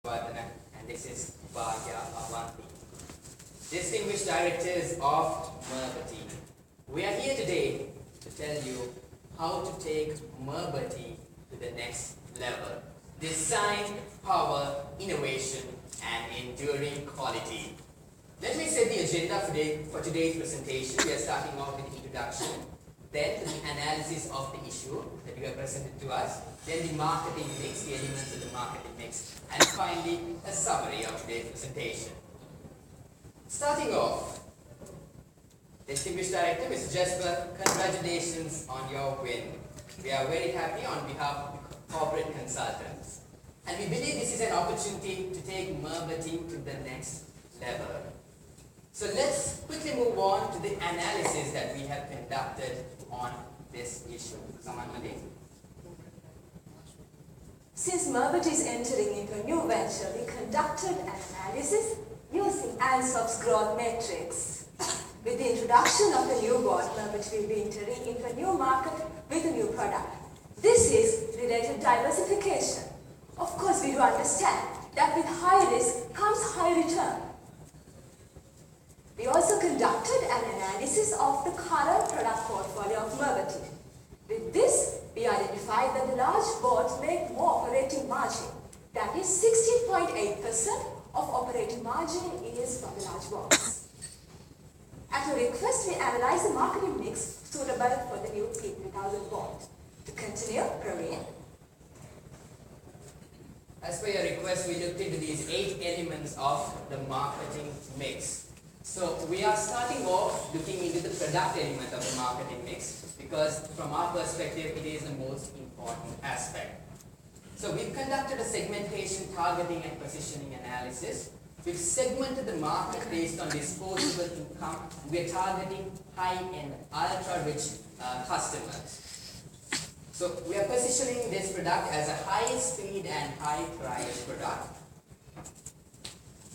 And this is Bhagya Avanti. Distinguished directors of Merbati. We are here today to tell you how to take Merbati to the next level. Design, power, innovation, and enduring quality. Let me set the agenda for today's presentation. We are starting off with the introduction, then the analysis of the issue that you have presented to us, then the marketing mix, the elements of the marketing mix, and finally a summary of today's presentation. Starting off, distinguished director Mr. Jesper, congratulations on your win. We are very happy on behalf of the corporate consultants, and we believe this is an opportunity to take Merbati to the next level. So let's quickly move on to the analysis that we have conducted on this issue. Since Merbati is entering into a new venture, we conducted an analysis using Ansop's growth matrix. With the introduction of the new board, Merbati will be entering into a new market with a new product. This is related diversification. Of course, we do understand that with high risk comes high return. We also conducted an analysis of the current product portfolio of Merbati. With this, we identified that the large boards make more operating margin. That is 60.8% of operating margin is from the large boards. At your request, we analyzed the marketing mix suitable for the new P3000 board. To continue, Praveen. As per your request, we looked into these 8 elements of the marketing mix. So we are starting off looking into the product element of the marketing mix because from our perspective it is the most important aspect. So we've conducted a segmentation, targeting and positioning analysis. We've segmented the market based on disposable income. We're targeting high-end, ultra-rich customers. So we are positioning this product as a high-speed and high-price product.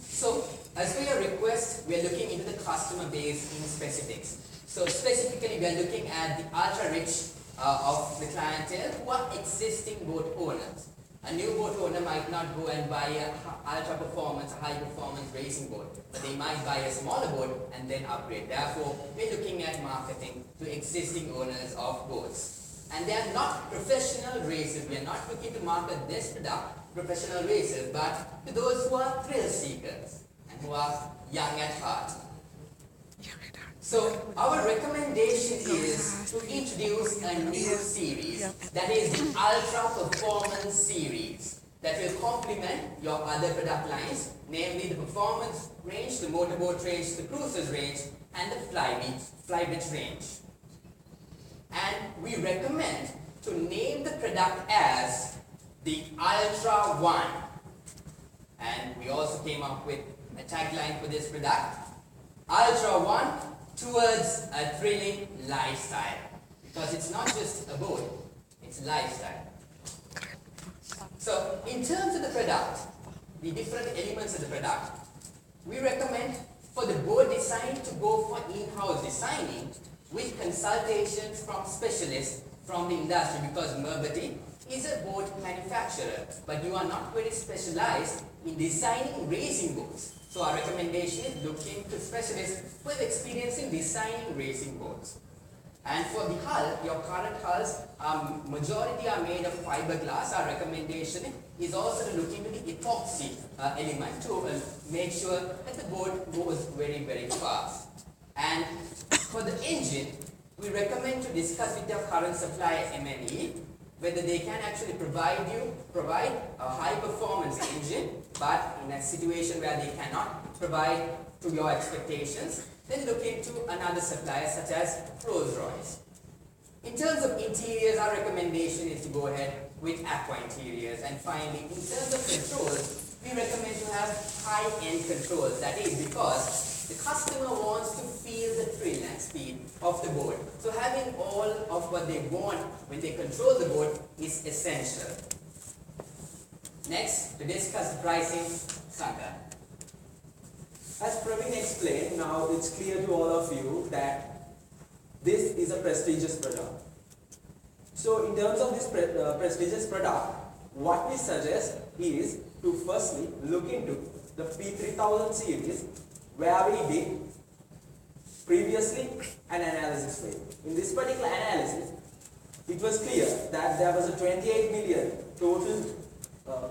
So, as per your request, we are looking into the customer base in specifics. So, specifically, we are looking at the ultra-rich of the clientele who are existing boat owners. A new boat owner might not go and buy a ultra-performance, high-performance racing boat, but they might buy a smaller boat and then upgrade. Therefore, we are looking at marketing to existing owners of boats. And they are not professional racers. We are not looking to market this product professional racers, but to those who are thrill seekers and who are young at heart. So our recommendation is to introduce a new series, that is the Ultra Performance series, that will complement your other product lines, namely the performance range, the motorboat range, the cruisers range, and the flybridge range. And we recommend to name the product as the Ultra One. And we also came up with a tagline for this product, Ultra One towards a thrilling lifestyle. Because it's not just a boat, it's lifestyle. So in terms of the product, the different elements of the product, we recommend for the boat design to go for in-house designing with consultations from specialists from the industry, because Merbati is a boat manufacturer, but you are not very specialized in designing racing boats. So our recommendation is look into specialists who have experience in designing racing boats. And for the hull, your current hulls, majority are made of fiberglass. Our recommendation is also to look into the epoxy element to make sure that the boat goes very, very fast. And for the engine, we recommend to discuss with your current supplier M&E whether they can actually provide a high performance engine, but in a situation where they cannot provide to your expectations, then look into another supplier such as Rolls-Royce. In terms of interiors, our recommendation is to go ahead with Aqua Interiors. And finally, in terms of controls, we recommend to have high-end controls. That is because the customer wants to feel the thrill and speed of the boat. So having all of what they want when they control the boat is essential. Next, to discuss the pricing, Sankar. As Praveen explained, now it's clear to all of you that this is a prestigious product. So in terms of this prestigious product, what we suggest is to firstly look into the P3000 series, where we did previously an analysis for you. In this particular analysis, it was clear that there was a 28 million total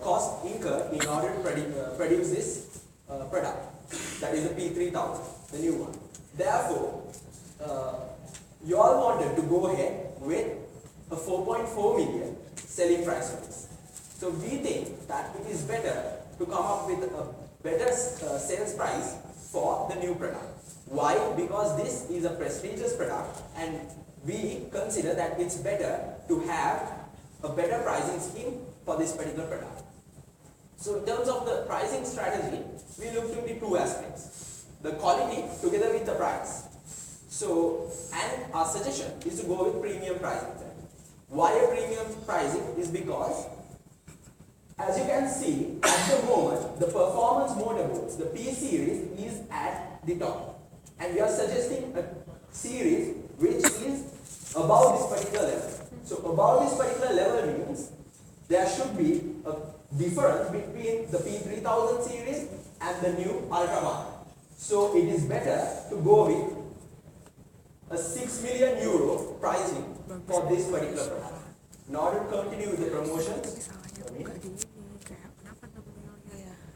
cost incurred in order to produce this product, that is the P3000, the new one. Therefore, you all wanted to go ahead with a 4.4 million selling price for this. So we think that it is better to come up with a better sales price for the new product. Why? Because this is a prestigious product and we consider that it's better to have a better pricing scheme for this particular product. So in terms of the pricing strategy, we looked into two aspects: the quality together with the price. So, and our suggestion is to go with premium pricing. Why a premium pricing is because, as you can see, at the moment, the performance motorboards, the P series, is at the top. And we are suggesting a series which is above this particular level. So above this particular level means there should be a difference between the P3000 series and the new Ultra One. So it is better to go with a 6 million euro pricing for this particular product. In order to continue with the promotions,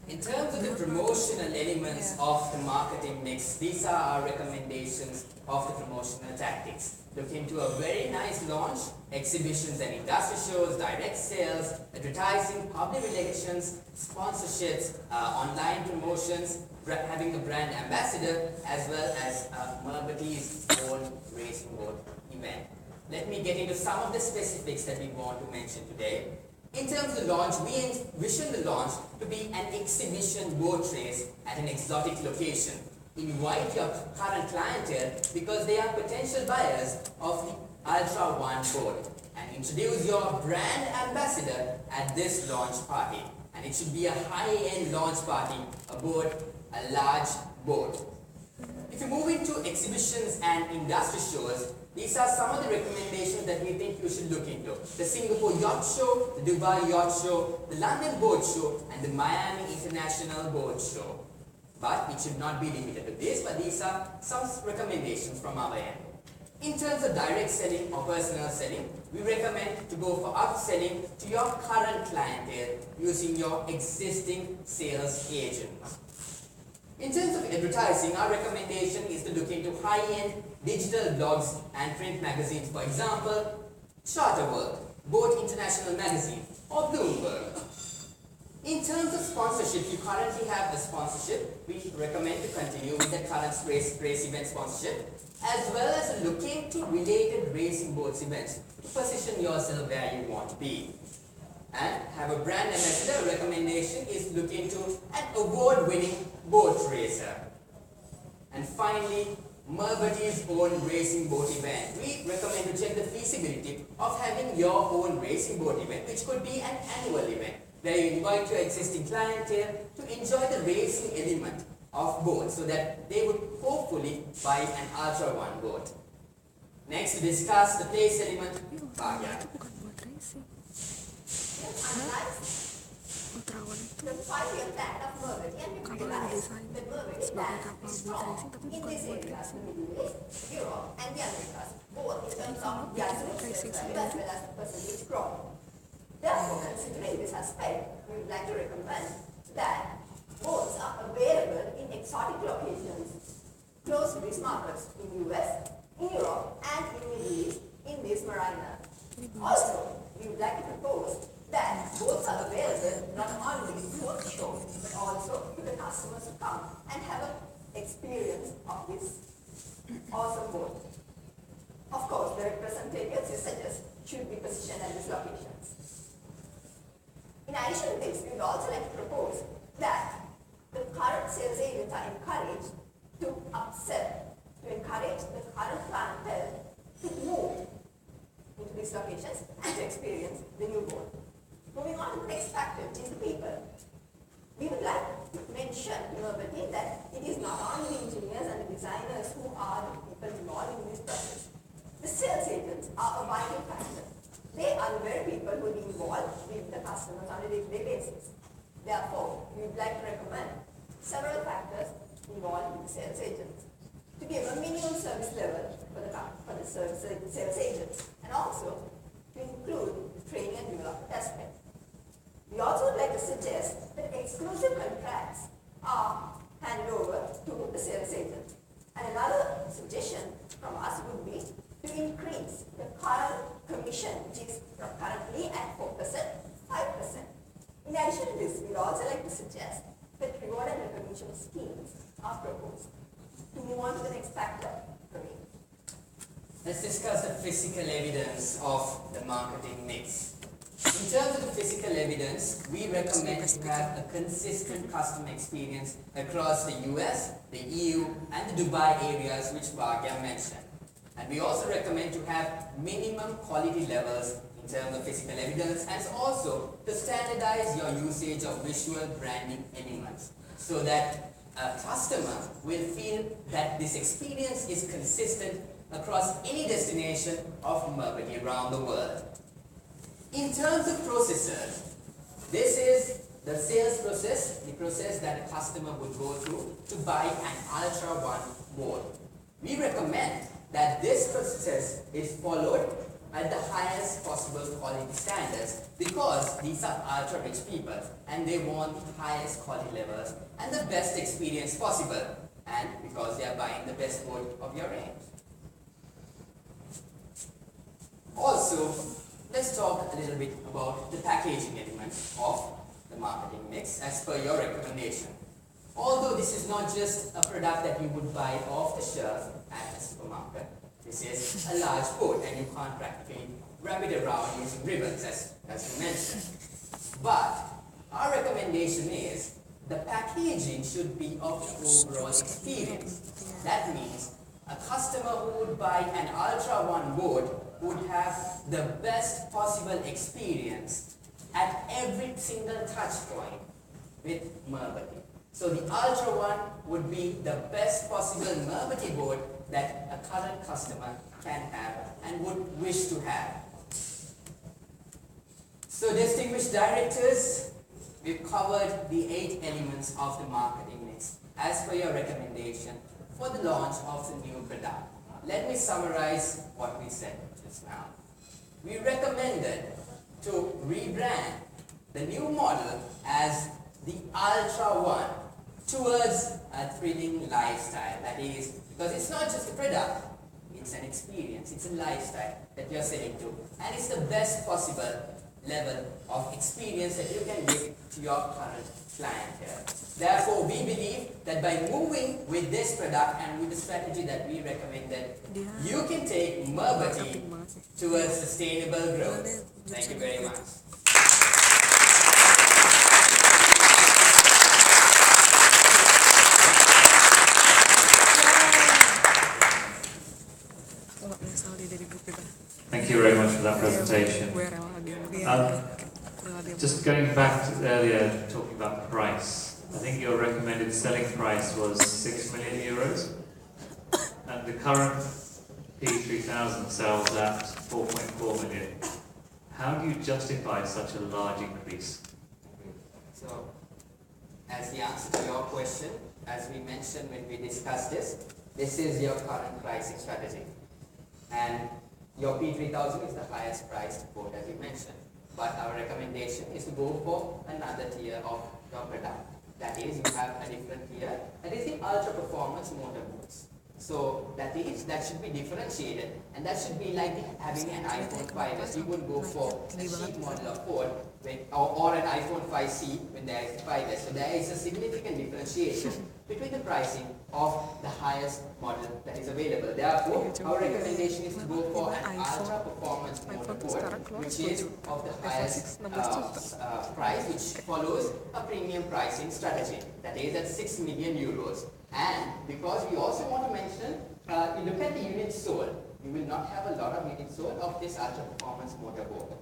in terms of the promotional elements of the marketing mix, these are our recommendations of the promotional tactics. Look into a very nice launch, exhibitions and industry shows, direct sales, advertising, public relations, sponsorships, online promotions, having a brand ambassador, as well as Merbaty's own racing boat event. Let me get into some of the specifics that we want to mention today. In terms of the launch, we envision the launch to be an exhibition boat race at an exotic location. Invite your current clientele because they are potential buyers of the Ultra One boat, and introduce your brand ambassador at this launch party. And it should be a high-end launch party aboard a large boat. If you move into exhibitions and industry shows, these are some of the recommendations that we think you should look into. The Singapore Yacht Show, the Dubai Yacht Show, the London Boat Show, and the Miami International Boat Show. But it should not be limited to this, but these are some recommendations from our end. In terms of direct selling or personal selling, we recommend to go for upselling to your current clientele using your existing sales agents. In terms of advertising, our recommendation is to look into high-end digital blogs and print magazines, for example, Charter World, Boat International Magazine, or Bloomberg. In terms of sponsorship, you currently have a sponsorship. We recommend to continue with the current race event sponsorship, as well as looking to related racing boats events to position yourself where you want to be. And have a brand ambassador. Recommendation is look into an award-winning boat racer. And finally, Merbaty's own racing boat event. We recommend to check the feasibility of having your own racing boat event, which could be an annual event, where you invite your existing clientele to enjoy the racing element of boats so that they would hopefully buy an Ultra One boat. Next, to discuss the place element, Bhagya. The 5-year plan of Merbaty, and we realized that Merbaty plan is strong in these areas, the Middle East, Europe, and the Americas, both in terms of the absolute sales value as well as the percentage growth. Therefore, considering this aspect, we would like to recommend that boats are available in exotic locations close to these markets in US, in Europe, and in the Middle East in this marina. Also, we would like to propose that boats are available not only to boat show, but also to the customers who come and have an experience of this awesome boat. Of course, the representatives you suggest should be positioned at these locations. In addition to this, we would also like to propose that the current sales agents are encouraged to upsell, to encourage the current clientele to move into these locations and to experience the new boat. Moving on to the next factor, which is the people. We would like to mention that it is not only the engineers and the designers who are the people involved in this process. The sales agents are a vital factor. They are the very people who will be involved with the customers on a day-to-day basis. Therefore, we would like to recommend several factors involved with the sales agents to give a minimum service level for the sales agents, and also to include the training and development aspect. We also would like to suggest that exclusive contracts are handed over to the sales agent. And another suggestion from us would be to increase the current commission, which is currently at 4%, 5%. In addition to this, we'd also like to suggest that reward and recognition schemes are proposed. To move on to the next factor, Praveen. Let's discuss the physical evidence of the marketing mix. In terms of the physical evidence, we recommend to have a consistent customer experience across the US, the EU, and the Dubai areas which Bhagya mentioned. And we also recommend to have minimum quality levels in terms of physical evidence, and also to standardize your usage of visual branding elements so that a customer will feel that this experience is consistent across any destination of mobility around the world. In terms of processes, this is the sales process, the process that a customer would go through to buy an Ultra One board. We recommend that this process is followed at the highest possible quality standards because these are ultra rich people and they want the highest quality levels and the best experience possible, and because they are buying the best board of your range. Also, let's talk a little bit about the packaging element of the marketing mix as per your recommendation. Although this is not just a product that you would buy off the shelf at a supermarket, this is a large board and you can't practically wrap it around using ribbons as you mentioned. But our recommendation is the packaging should be of the overall experience. That means a customer who would buy an Ultra One board would have the best possible experience at every single touch point with Merbati. So the Ultra One would be the best possible Merbati board that a current customer can have and would wish to have. So distinguished directors, we've covered the 8 elements of the marketing mix as per your recommendation for the launch of the new product. Let me summarize what we said just now. We recommended to rebrand the new model as the Ultra One towards a thrilling lifestyle. That is, because it's not just a product, it's an experience, it's a lifestyle that you're selling to, and it's the best possible level of experience that you can give to your current clientele. Therefore, we believe that by moving with this product and with the strategy that we recommended, you can take Merbati towards sustainable growth. Thank you very much. Thank you very much for that presentation. Just going back to earlier, talking about price, I think your recommended selling price was 6 million euros, and the current P3000 sells at 4.4 million. How do you justify such a large increase? So, as the answer to your question, as we mentioned when we discussed this is your current pricing strategy. And your P3000 is the highest priced board as you mentioned. But our recommendation is to go for another tier of your product. That is, you have a different tier. That is the ultra performance motor boards. So that should be differentiated, and that should be like having an iPhone 5S. You would go for a cheap model of board or an iPhone 5C when there is a 5S. So there is a significant differentiation between the pricing of the highest model that is available. Therefore, our recommendation is to go for an ultra performance motor board, which is of the highest price, which follows a premium pricing strategy. That is at 6 million euros. And because we also want to mention, you look at the units sold, you will not have a lot of units sold of this ultra performance motor board.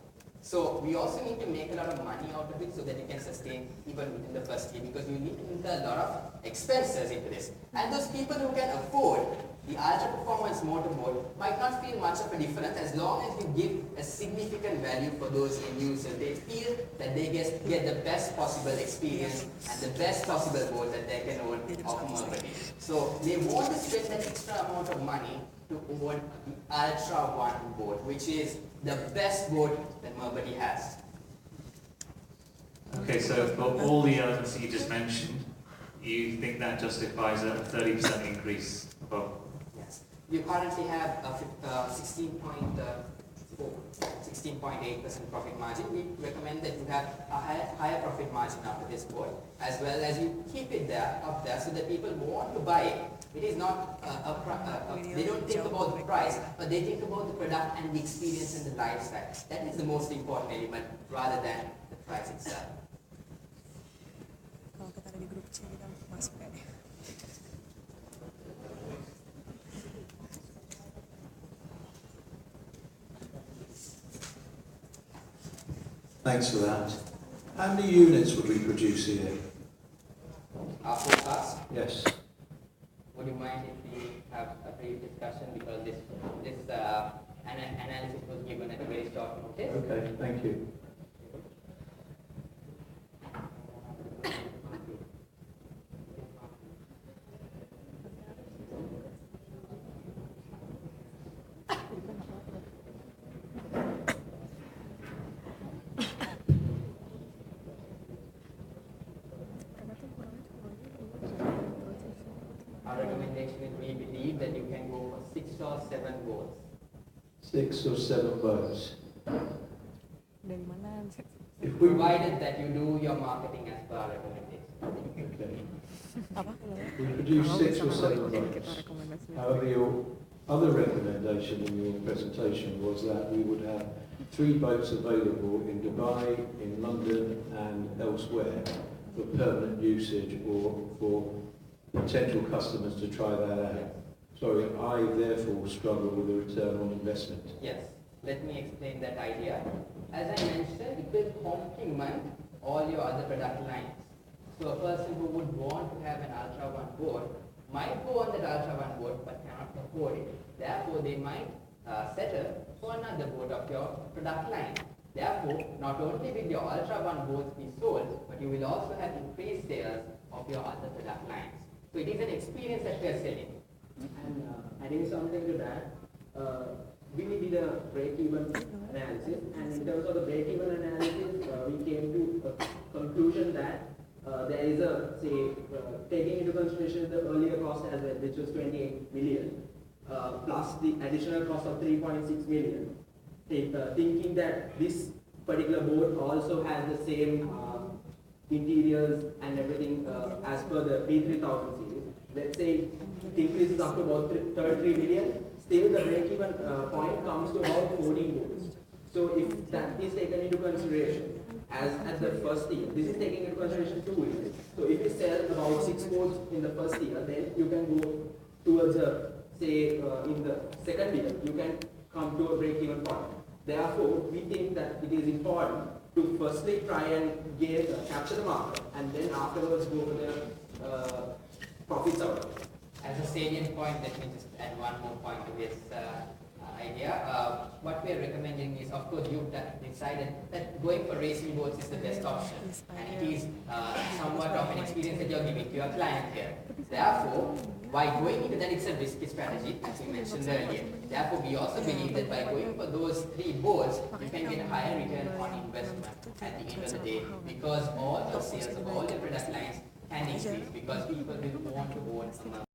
So we also need to make a lot of money out of it so that it can sustain even within the first year, because you need to incur a lot of expenses into this. And those people who can afford the ultra performance motorboat might not feel much of a difference as long as you give a significant value for those end users. They feel that they get the best possible experience and the best possible boat that they can own of Mercury. So they want to spend that extra amount of money to own the Ultra One boat, which is the best boat that Mercury has. Okay, so for all the elements that you just mentioned, you think that justifies a 30% increase above? Yes. You currently have a 16.8% profit margin. We recommend that you have a higher profit margin after this boat, as well as you keep it there, up there, so that people want to buy it. It is not they don't think about the price, but they think about the product and the experience and the lifestyle. That is the most important element rather than the price itself. Kalau kita ada di grup C kita masuk ya. Thanks for that. How many units would we produce here? Our forecast. Yes. Would you mind if we have a brief discussion, because this analysis was given at a very short notice? Okay, thank you. Our recommendation is we believe that you can go for 6 or 7 boats. 6 or 7 boats. Dari mana? If we Provided that you do your marketing as per our recommendation. okay. Apa? We produce 6 or 7 Jadi kita boats. rekomendasi. However, your other recommendation in your presentation was that we would have 3 boats available in Dubai, in London and elsewhere for permanent usage or for potential customers to try that out. So I therefore struggle with the return on investment. Yes, let me explain that idea. As I mentioned, it will complement all your other product lines. So a person who would want to have an Ultra One boat might go on that Ultra One boat but cannot afford it. Therefore, they might settle for another boat of your product line. Therefore, not only will your Ultra One boats be sold, but you will also have increased sales of your other product lines. So it is an experience that we are selling. And adding something to that, we did a break-even analysis, and in terms of the break-even analysis, we came to a conclusion that there is a, taking into consideration the earlier cost as well, which was 28 million, plus the additional cost of 3.6 million, thinking that this particular boat also has the same interiors and everything as per the P3000 series. Let's say it increases up to about 33 million, still the break-even point comes to about 14 boats. So if that is taken into consideration as at the first year, this is taking into consideration 2 years. So if you sell about 6 boats in the first year, then you can go towards in the second year, you can come to a break-even point. Therefore, we think that it is important to firstly try and capture the market, and then afterwards go for the profits out of it. As a salient point, let me just add one more point to this idea. What we are recommending is, of course, you've decided that going for racing boats is the best option, and it is somewhat of an experience that you're giving to your client here. Therefore, by going into that, it's a risky strategy, as we mentioned earlier. Therefore, we also believe that by going for those 3 boats, you can get a higher return on investment at the end of the day, because all your sales of all your product lines can increase, because people will want to own a